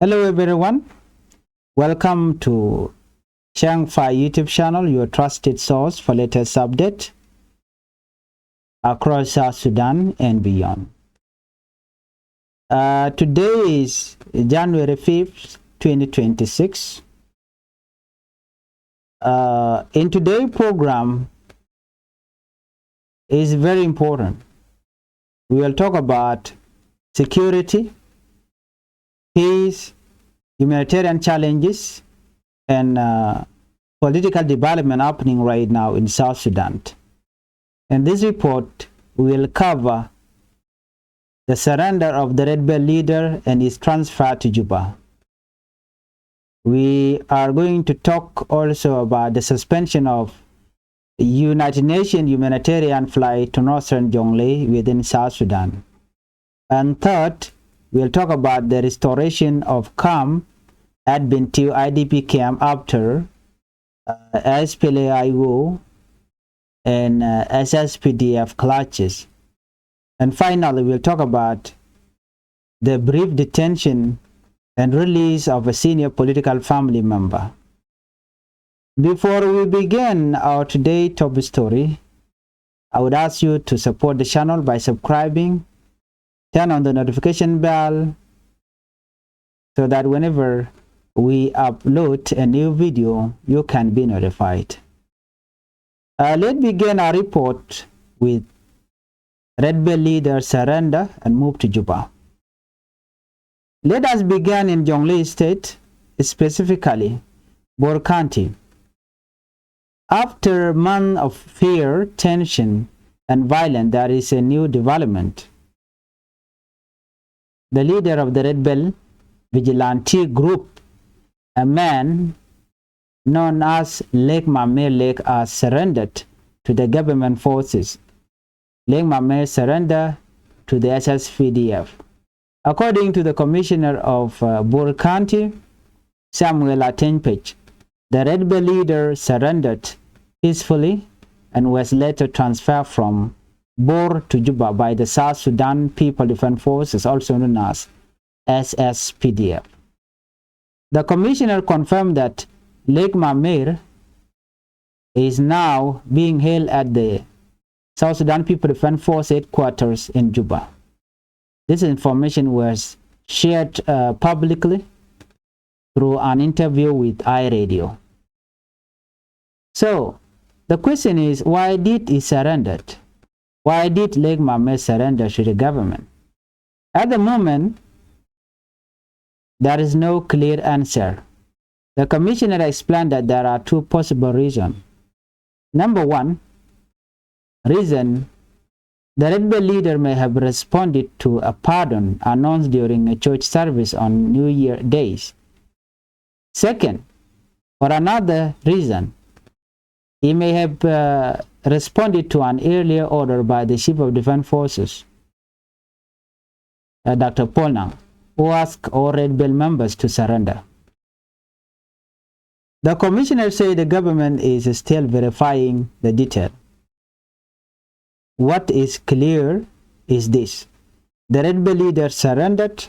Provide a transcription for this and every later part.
Hello everyone, welcome to Changfied YouTube channel, your trusted source for latest update across South Sudan and beyond. Today is January 5th, 2026. In today's program is very important. We will talk about security, peace, humanitarian challenges, and political development happening right now in South Sudan. And this report will cover the surrender of the Red Bell leader and his transfer to Juba. We are going to talk also about the suspension of United Nations humanitarian flight to northern Jonglei within South Sudan. And third, we'll talk about the restoration of calm at Bentiu IDP camp after SPLA-IO and SSPDF clashes. And finally, we'll talk about the brief detention and release of a senior political family member. Before we begin our today's top story, I would ask you to support the channel by subscribing, turn on the notification bell so that whenever we upload a new video, you can be notified. Let's begin our report with Red Bell leader surrender and move to Juba. Let us begin in Jonglei State, specifically Bor County. After months of fear, tension, and violence, there is a new development. The leader of the Red Bell vigilante group, a man known as Lake Mamir has surrendered to the government forces. Lake Mamir surrendered to the SSPDF. According to the commissioner of Bor County, Samuel Atenpech, the Red Bell leader surrendered peacefully and was later transferred from Bor to Juba by the South Sudan People Defense Forces, also known as SSPDF. The commissioner confirmed that Lake Mamir is now being held at the South Sudan People Defense Force headquarters in Juba. This information was shared publicly through an interview with iRadio. So, the question is, why did he surrender? Why did Lake Mamir surrender to the government? At the moment, there is no clear answer. The commissioner explained that there are two possible reasons. Number one, reason the Red Bell leader may have responded to a pardon announced during a church service on New Year days. Second, for another reason, he may have responded to an earlier order by the Chief of Defense Forces, Dr. Polnang, who asked all Red Bell members to surrender. The commissioner said the government is still verifying the detail. What is clear is this: the Red Bell leader surrendered.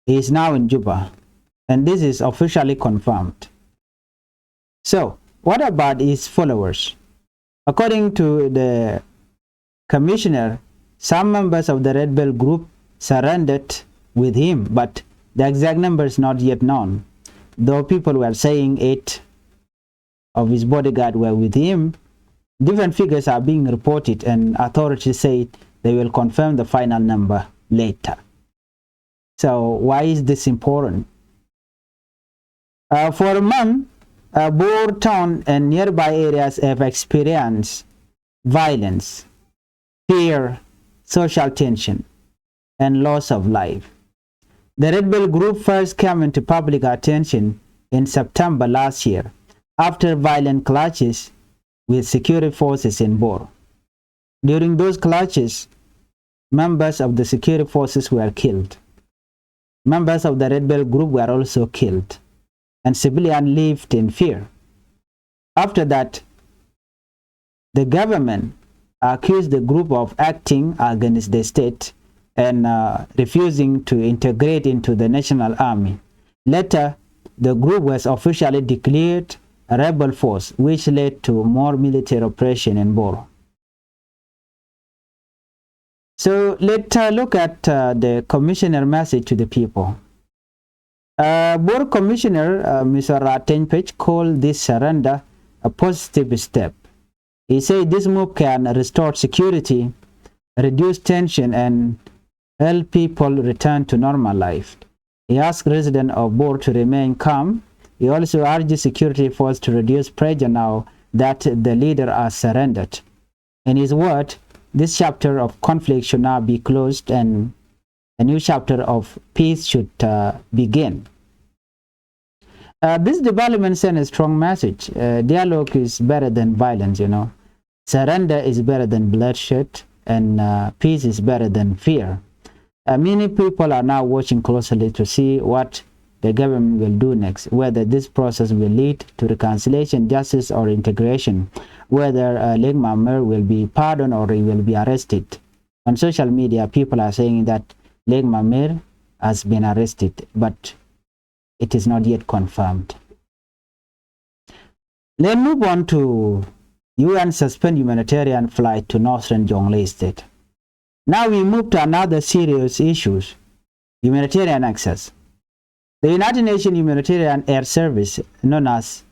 He is now in Juba, and this is officially confirmed. So, what about his followers? According to the commissioner, some members of the Red Bell group surrendered with him, but the exact number is not yet known. Though people were saying 8 of his bodyguards were with him, different figures are being reported, and authorities say they will confirm the final number later. So why is this important? For a month, Bor town and nearby areas have experienced violence, fear, social tension, and loss of life. The Red Bell group first came into public attention in September last year after violent clashes with security forces in Bor. During those clashes, members of the security forces were killed. Members of the Red Bell group were also killed, and civilians lived in fear. After that, the government accused the group of acting against the state and refusing to integrate into the national army. Later, the group was officially declared a rebel force, which led to more military operation in Bor. So let's look at the commissioner message to the people. Bor Commissioner Mr. Ratenpech called this surrender a positive step. He said this move can restore security, reduce tension, and help people return to normal life. He asked residents of Bor to remain calm. He also urged security forces to reduce pressure now that the leader has surrendered. In his word, this chapter of conflict should now be closed and a new chapter of peace should begin. This development sends a strong message. Dialogue is better than violence, Surrender is better than bloodshed, and peace is better than fear. Many people are now watching closely to see what the government will do next, whether this process will lead to reconciliation, justice, or integration, whether Lake Mamer will be pardoned or he will be arrested. On social media, people are saying that Lake Mamer has been arrested, but it is not yet confirmed. Let's move on to UN suspend humanitarian flight to northern Jonglei State. Now we move to another serious issue, humanitarian access. The United Nations Humanitarian Air Service, known as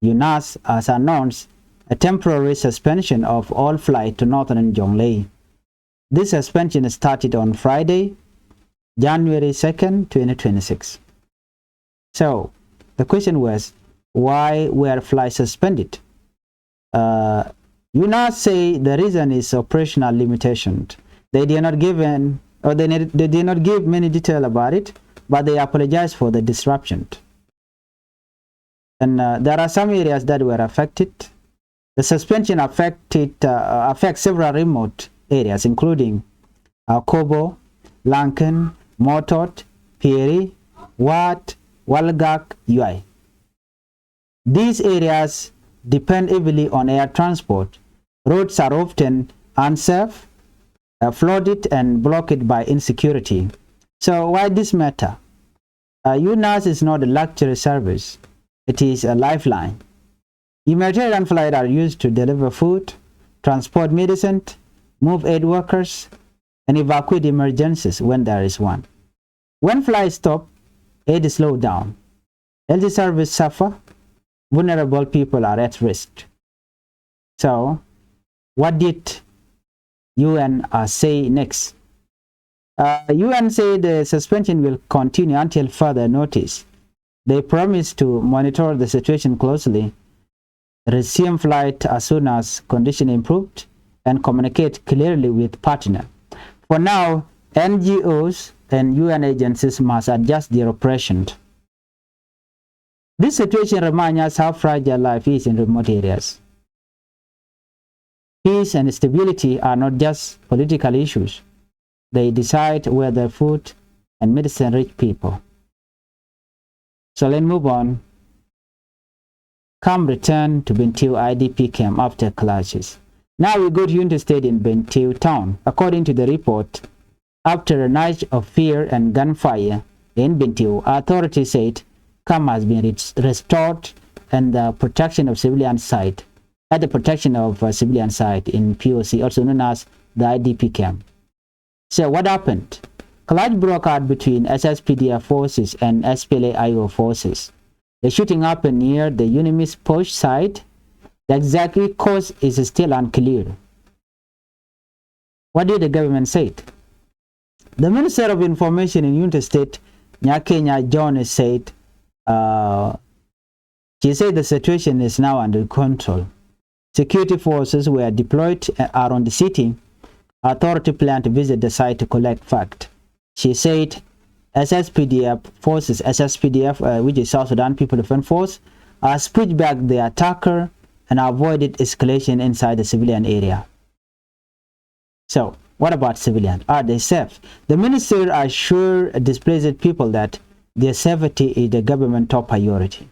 UNAS, has announced a temporary suspension of all flights to northern Jonglei. This suspension started on Friday, January 2nd, 2026. So, the question was, why were flights suspended? UNAS say the reason is operational limitations. They did not give many details about it, but they apologize for the disruption. And there are some areas that were affected. The suspension affects several remote areas, including Kobo, Lankan, Motot, Pieri, Wat, Walgak, UI. These areas depend heavily on air transport. Roads are often unsafe, flooded, and blocked by insecurity. So why this matter? UNAS is not a luxury service. It is a lifeline. Humanitarian flights are used to deliver food, transport medicine, move aid workers, and evacuate emergencies when there is one. When flights stop, aid is slowed down. Health services suffer. Vulnerable people are at risk. So, what did UN say next? UN said the suspension will continue until further notice. They promised to monitor the situation closely, resume flight as soon as conditions improved, and communicate clearly with partners. For now, NGOs and UN agencies must adjust their operations. This situation reminds us how fragile life is in remote areas. Peace and stability are not just political issues. They decide whether food and medicine reach people. So let's move on. Camp return to Bentiu IDP camp after clashes. Now we go to interstate in Bentiu town. According to the report, after a night of fear and gunfire in Bentiu, authorities said camp has been restored and the protection of civilian site in POC, also known as the IDP camp. So what happened? Clash broke out between SSPDF forces and SPLA-IO forces. The shooting happened near the enemy's post site. The exact cause is still unclear. What did the government say? The Minister of Information in United States, Nyakenya John, said she said the situation is now under control. Security forces were deployed around the city. Authority plan to visit the site to collect facts. She said SSPDF forces, which is South Sudan People Defense Force, has pushed back the attacker and avoided escalation inside the civilian area. So, what about civilians? Are they safe? The minister assured displaced people that their safety is the government top priority.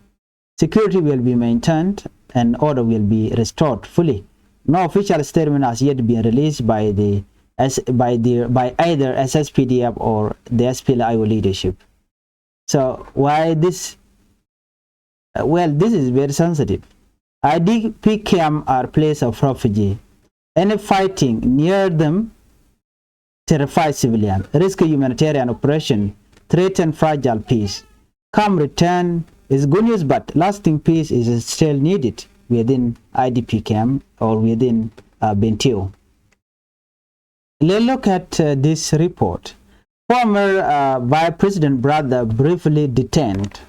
Security will be maintained and order will be restored fully. No official statement has yet been released by the as by either SSPDF or the SPLIO leadership. So why this? Well, this is very sensitive. IDP camp are place of refugee. Any fighting near them terrify civilians, risk humanitarian operation, threaten fragile peace. Come return is good news, but lasting peace is still needed within IDP camp or within Bentiu. Let's look at this report. Former Vice President brother briefly detained.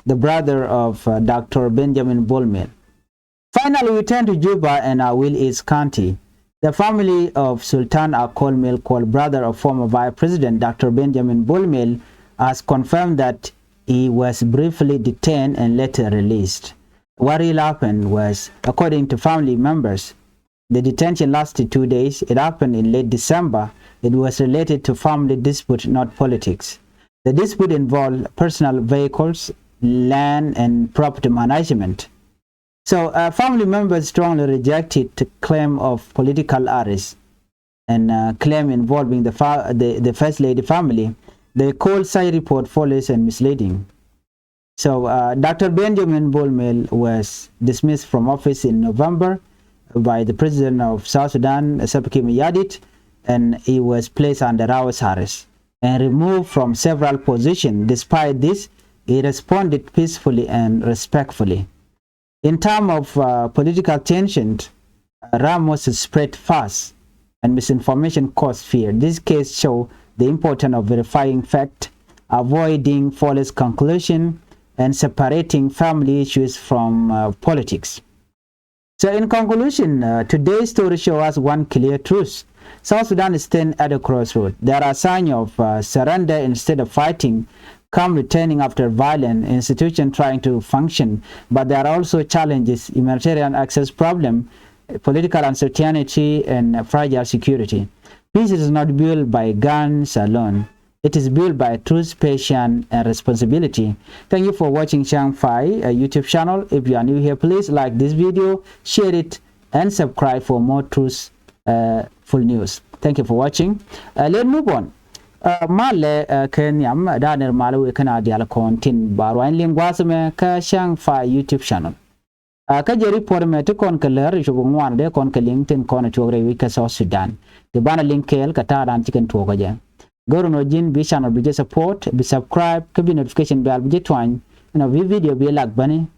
The brother of Dr. Benjamin Bolmel. Finally, we turn to Juba and Awil East County. The family of Sultan Akolmel, called brother of former Vice President Dr. Benjamin Bolmel, has confirmed that he was briefly detained and later released. What really happened was, according to family members, the detention lasted 2 days. It happened in late December. It was related to family dispute, not politics. The dispute involved personal vehicles, land, and property management. So family members strongly rejected the claim of political arrest and claim involving the First Lady family. They called such report false and misleading. So Dr. Benjamin Bolmel was dismissed from office in November by the president of South Sudan, Salva Kiir, and he was placed under house arrest and removed from several positions. Despite this, he responded peacefully and respectfully. In terms of political tension, rumors spread fast and misinformation caused fear. This case shows the importance of verifying fact, avoiding false conclusion, and separating family issues from politics. So in conclusion, today's story shows us one clear truth. South Sudan stands at a crossroads. There are signs of surrender instead of fighting, come returning after violent institutions trying to function, but there are also challenges: humanitarian access problem, political uncertainty, and fragile security. Peace is not built by guns alone. It is built by truth, patience, and responsibility. Thank you for watching Changfied YouTube channel. If you are new here, please like this video, share it, and subscribe for more truth full news. Thank you for watching. Let's move on. Male Kenyam Daniel Malu kana dial contin barwain lingwasme ka Changfied YouTube channel. Ka jeri por me to kon kaler jubungwan de kon kaling tin kon to wika South Sudan. The bana link kel kata dan chicken to gaja. Go to Nojin be channel be support, be subscribe, be notification bell be twine. No video be like bunny.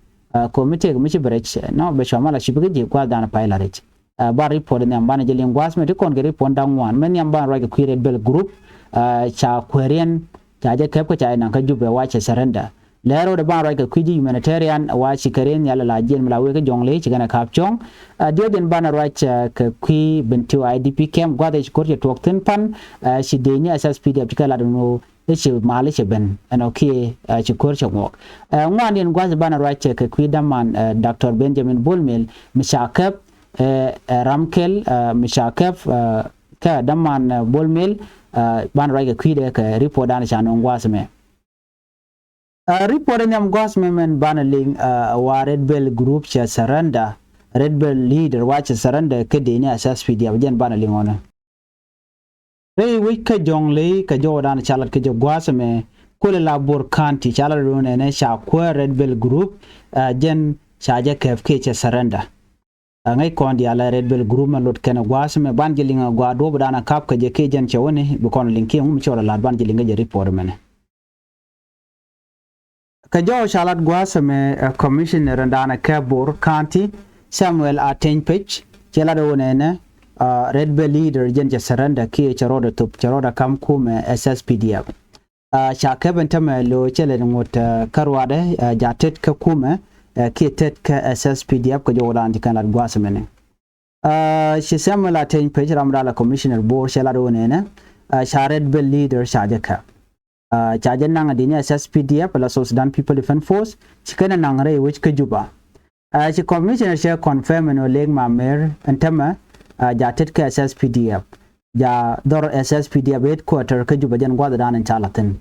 Committee michi brech no be shamala shipigi kwa dan paila rich. Bar report in the ambana jeling wasme to kon geri pon down one. Many amban like a query bell group. Cha Querian, Chaja Kepka and Kajube watch a surrender. Lero the bar like a quidi humanitarian, watch Karen Yala Jim Lawaka Jongle, Chigana Capchong, Deoden Banner right Qui Bentiu IDP camp, Guadage Court to Octin Pan, she denia SSPD optical, I don't know, she Malish Ben, and okay, she court walk. One in Guaz Banner right Quidaman, Dr. Benjamin Bullmill, Mishakep, Ramkel, Mishakep, Daman Bullmill. Ban raiga kwide ka report dan chanon gwasme report nyam gwasme men banaling wa red bell group cha surrender red bell leader wa cha surrender ke de ni SSPD abjen banaling ona rei wika jongle ka jodan chalat ke gwasme kole labor county chalat do ne sha ko red bell group jen chaja kfk cha surrender ngay kondi ala red bell group man lot kana gwasme banjelinga gwa do dana kap ka je ke jan chawone bu kon linki mu chola la banjelinga je report mene ka jo shalat gwasme commissioner dana kabur county Samuel Atenpech chela do ne red bell leader jen je surrender ke charoda tup charoda kam kume SSPDF shaka bentame lo chele ngot karwade jatet ka kume kitet ka SSPDF ko jodan dikanar gwasmene she Samuel Atenpech ramdala commissioner board chela do ne red bell leader shajaka chajan nang adini SSPDF la South Sudan People Defense Force chikana nangre which ka juba she commissioner she confirm no leg mamer antama jatet ka SSPDF ja dor SSPDF headquarter ka juba jan gwada dan chalatin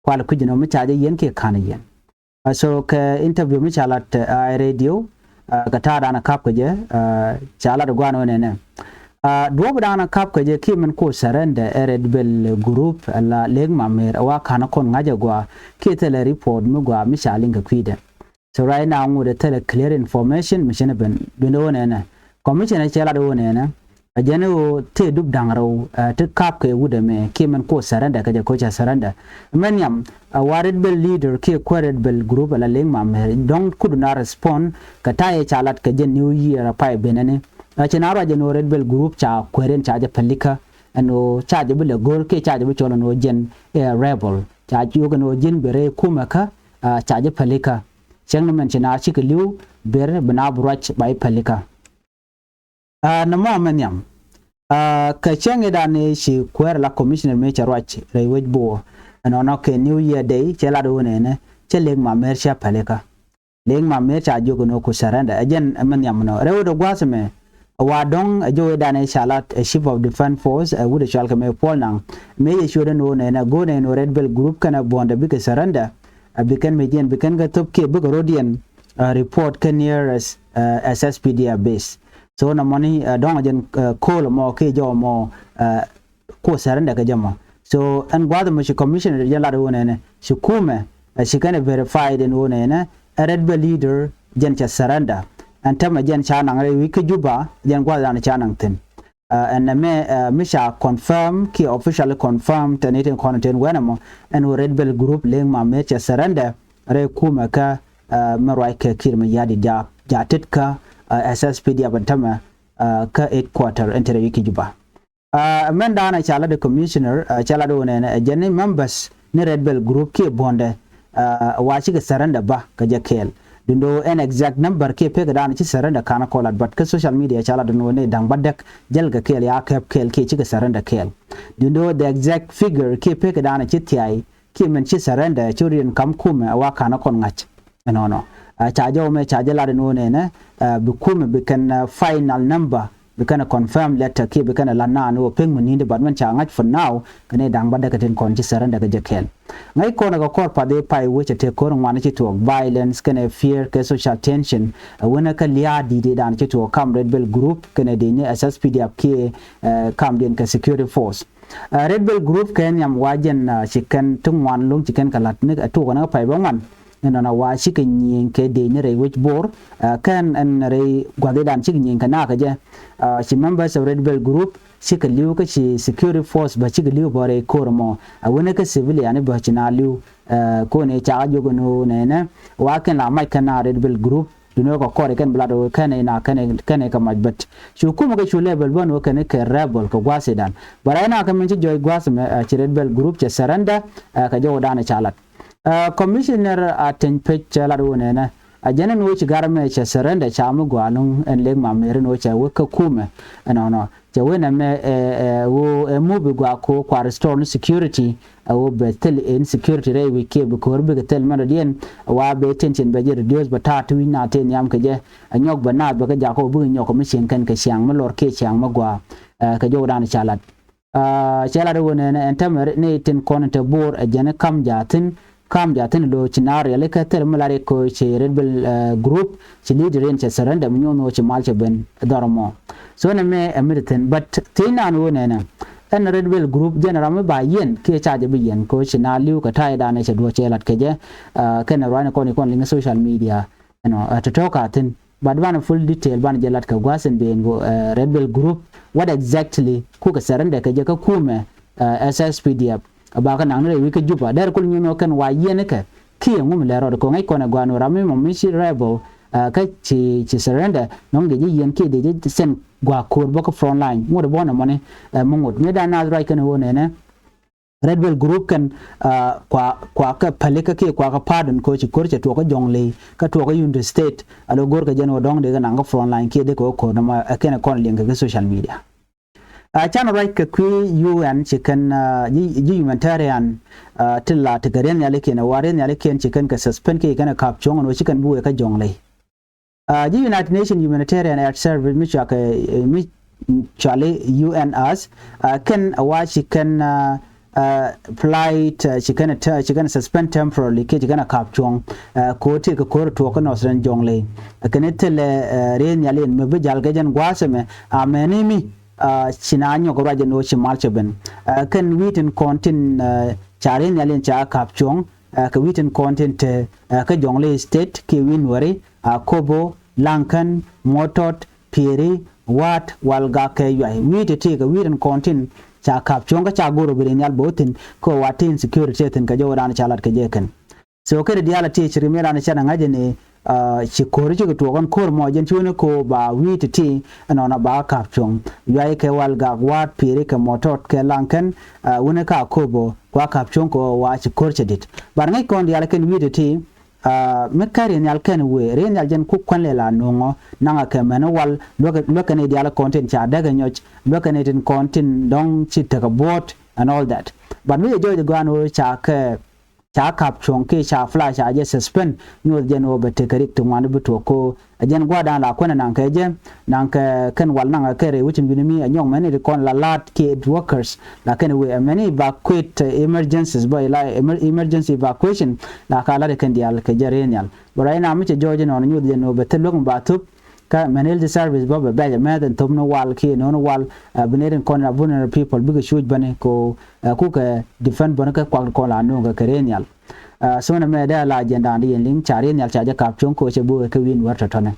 kwala kujino mi chaje yen ke kanayen so ka interview mi chalat radio ka tada na kap je chala do gwano ne dwo dana kap ke je ki men ko surrender red bell group la leg mamer wa kana kon ngaja gwa ki tele report mu gwa mi shalin ga kwide so right now ngode tele clear information mission ben do ne commission chela do ne ajane o te dub dangro te kap ke wude me ki men ko surrender ka je ko cha surrender men yam a red bell leader ki ko red bell group la leg mamer don't could not respond ka taye chalat ka je new year pa benene chenaro jeno red bell group cha kweren cha palika ano cha je bele gor ke cha je cholo no jen rebel cha ju no jen bere kumaka cha je palika chengno men chena chi kliu bere bana brach bai palika na mo menyam ka chenge da ne shi kwer la commissioner me cha rach rewej bo ano no ke new year day chela do ne cheleg ma mer cha palika leg ma mer cha ju no ko saranda ajen menyam no rewo do gwasme wadong ajo dane shalat a chief of defense force would shall come polnang may should no na go no red bell group kana bonda big surrender bekan median bekan ga top ke big rodian report can near SSPD base so na money dong ajen call mo ke jo mo ko surrender ka jamo so and gwada mo commissioner jala do ne shikume she can verify den one na red bell leader jen cha surrender and tama jen chanang re wiki juba jen gwa dan chanang tin and me misha confirm ki officially confirm tenetin content wenamo and red bell group leng ma me cha surrender re kuma ka marwai ke kirma yadi ja titka SSPD abantama ka 8 quarter entere wiki juba men dana chala the commissioner chala do ne jen members ni red bell group ki bonde wa shi ga surrender ba ka jakel dindo an exact number ke pe ga ci saranda kana kolat but ka social media chala do ne dang badak jalga kel ya kap kel ke ci ga saranda kel dindo the exact figure ke pe ga ci tiai ke men ci saranda churian kam kuma wa kana kon ngach no cha jo me cha jala do ne bi kuma bi kan final number we can confirm letter ke we can lana no peng mun inde badman cha ngach for now kane dang bada katen kon ci saranda ga jekel ngai ko na ko korpa de pai which te ko ngwana ci to violence kane fear ke social tension wona ka liya di de dan ci to kam red bell group kane de ne SSPD ke kam den ka security force red bell group ken yam wajen chicken tungwan lung chicken kalat ne to ko na pai bongan na wa chicken yin ke de ne re which bor kan an re gwade dan chicken yin kana ka je she members of red bell group chika liu ka chi security force ba chika liu bore kormo wona ka civilian ba china liu ko ne cha jogo no ne wa kan la mai kana red bell group duno ko kore kan blado kan ina kan ka majbat shu kuma ga shu level bon wa kan ka rebel ka gwase dan bara ina kan min ci joy gwase me chi red bell group cha saranda ka jogo dana chalat commissioner aten pech la do ne ajana no ci garme cha saranda cha mu gwanun en leg ma mere no cha waka kuma no cha wena me wo mu bi gwa ko kwa restore security wo betel in security re we ke ko be tel man dien wa be tension be reduce but ta tu na ten yam ke je anyok bana be ka ja ko bu nyok mi chen kan ka siang ma lor ke siang ma gwa ka jo dan chalat chala do ne en tamer ne tin konta bor ajana kam jatin lo chinare le ka tel malare ko che red bell group chi leader en che saranda munyo no che malche ben dormo so na me american but tina no ne na en red bell group general me ba yen ke cha je bi yen ko china liu ka tai da ne che do che lat ke je ken ran ko ni kon ling social media to talk atin but ban full detail ban je lat ka gwasen be go red bell group what exactly ku ka saranda ke je ka kume SSPD aba ka nang re wi ka juba der kul nyino kan wa yene ka ki ngum le ro ko ngai ko na gwanu rami mo mi shi rebel ka chi surrender non de yen ki de sen gwa ko bo ka front line mo de bona mone mo ngot ne da na right kan wona ne red bell group kan kwa ka palika ke kwa ka pardon ko chi korche to ko jongle ka to ko yunde state alo gor ka jeno dong de na front line ke de ko na ma akene kon linga ga social media channel right ka kwi UN chicken humanitarian tilla tigaren ya leke na waren ya leke chicken ka suspend ke kana kapchong no chicken buwe ka jongle United Nations humanitarian aid service mi chaka mi chale UNS can wa chicken flight chicken suspend temporarily ke chicken kapchong ko te ka kor to ko no sran jongle kan tele ren ya len me bijal ga jan gwaseme amenimi chinanyo ko raje no chimal cheben kan witen content charin yalen cha kapchong ka witen content ka jongle state ki winwari kobo lankan motot piri wat walga ke yai wite te ka witen content cha kapchong ka cha goro birin yal botin ko watin security ten ka joran chalat ke jeken so kede diala te chirimera na chana ngajene chi kor chi to kon kor mo jen chune ko ba wite ti anona ba kapchong yai ke walga wat piri ke motot ke lankan wona ka kobo kwa kapchong ko wa chi kor chedit bar ngai kon diala ken wite ti mekari nyal ken we re nyal jen ku kwanle la nongo nanga ke mena wal lokane diala content cha daga nyoch lokane tin content dong chi ta bot and all that but we joy the gano cha ke cha kapchong ke cha flash cha je suspend nyo jen o bete karik to wan buto ko jen gwada la kwana nan ke je nan ke ken wal nanga ke re wuchin binimi anyong many de kon la lat ke workers la ken we many evacuate emergencies by la emergency evacuation la kala de ken dial ke jerenial boray na mi che joje non nyo jen o bete lok batup ka manel the service bob ba ja maden tomno wal ki no wal beneren kon na vulnerable people big shoot bane ko ku ka defend bane ka ko la no ga kerenial so na me da la agenda ndi link charenial cha ja kapchon ko che bu ka win warta tone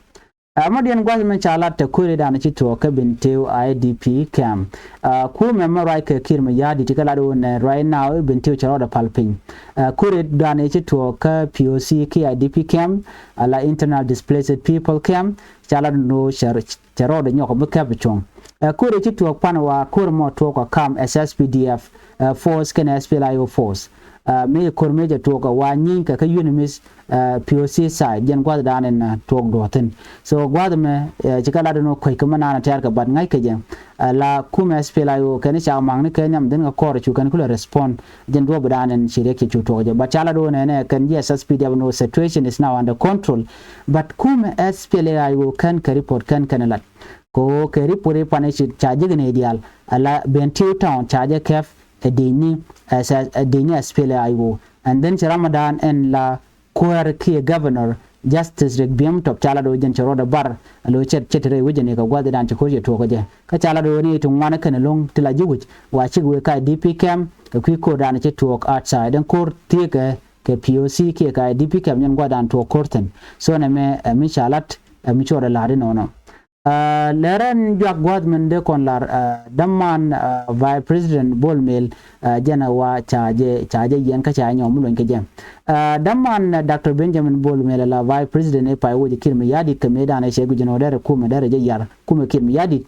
amadian gwa men chala te kure da na chito ka Bentiu IDP camp ku me marai ka kirma yadi tikala do ne right now Bentiu charo da palping kure da na chito ka POC ki IDP camp ala internal displaced people camp chala no charo da nyoko buka bichong kure chito pana wa kure mo to ko kam SSPDF force ken SPLIO force me kormeja toka wa nyinka ka unimis POC side jen gwada danen tok doten so gwada me chikala no koy kuma na tar ka bad ngai ke jen la kuma SPLIO kan cha mang ne kenyam den ka kor chu kan kula respond jen do danen shire ke chu to je ba chala do ne kan yes SPDF no situation is now under control but kuma SPLIO kan ka report kan lat ko ke report pane cha je ne ideal ala Bentiu town cha je kef edini SPLIO and then Ramadan and la kuar ki governor justice regbiam top chala do jen charo da bar lo chetre wujene ka gwada dan ko je to ko je ka chala do ni tun wana kan long tila jiwuj wa chigwe ka DP camp ka kwi ko dan che to outside and court ti ke POC ke ka DP camp nyen gwada to courten so na me mi chalat mi chora la no leran jak godman de kon lar damman vice president bolmel jana wa chaje yen ka cha nyom lon ke jam damman dr benjamin bolmel la vice president e pay woji kirmi yadi ke medana shegu jeno dare kuma dare je yar kuma kirmi yadi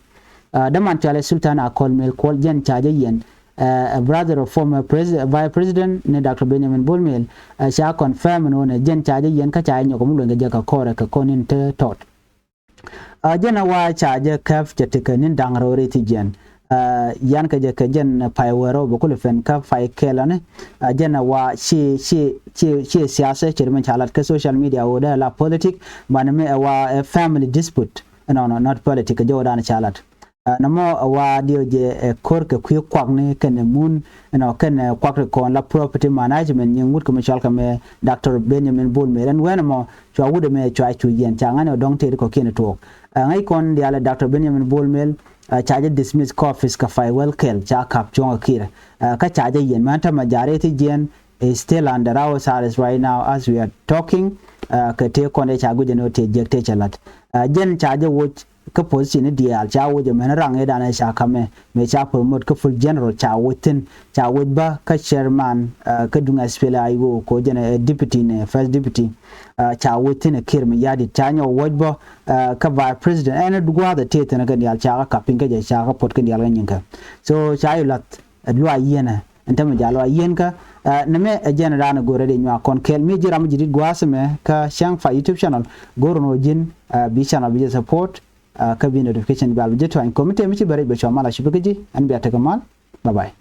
damman chale sultan akol mel kol jen chaje yen a brother of former vice president ne dr benjamin bolmel sha confirm no ne jen chaje yen ka cha nyom lon ke je ka kore ka konin te tot jena wa chaje kaf jetikanin dangrore ti jen yan ka je ka jen paiwero bokul fen ka fai kelane jena wa chi siyasa chirmen chalat ka social media oda la politic maname wa family dispute no not politic jodan chalat namo wa dio je korke kwi kwakne ken mun no ken kwakre kon la property management nyung mut ko machal ka me dr benjamin bolmel and wenamo chwa wude me chwa chu yen changane dong te ko ken to ngai kon dia la dr benjamin bolmel charge dismiss office ka fai well kel cha kap chong akira ka charge yen manta majority jen is still under our service right now as we are talking ka te kon de cha guje no te jekte chalat jen charge watch ka position dial cha wuje men rang e dana sha kame me cha promote ka full general cha wutin cha wudba ka chairman ka dunga SPLIO ko jena deputy ne first deputy cha wutin kirmi yadi tanyo wudba ka vice president ene dugwa da tete na ga dial cha ka pinga je cha ka pot ka dial nyinka so cha yulat adwa yena enta me jalo yenka na me jena dana gore de nywa kon kel mi jira mi jidi gwasme ka Changfied YouTube channel gorno jin bi channel bi support ka bi notification ba jeto an committee mi ci bare be chama la shi bagaji an biya ta kamal bye bye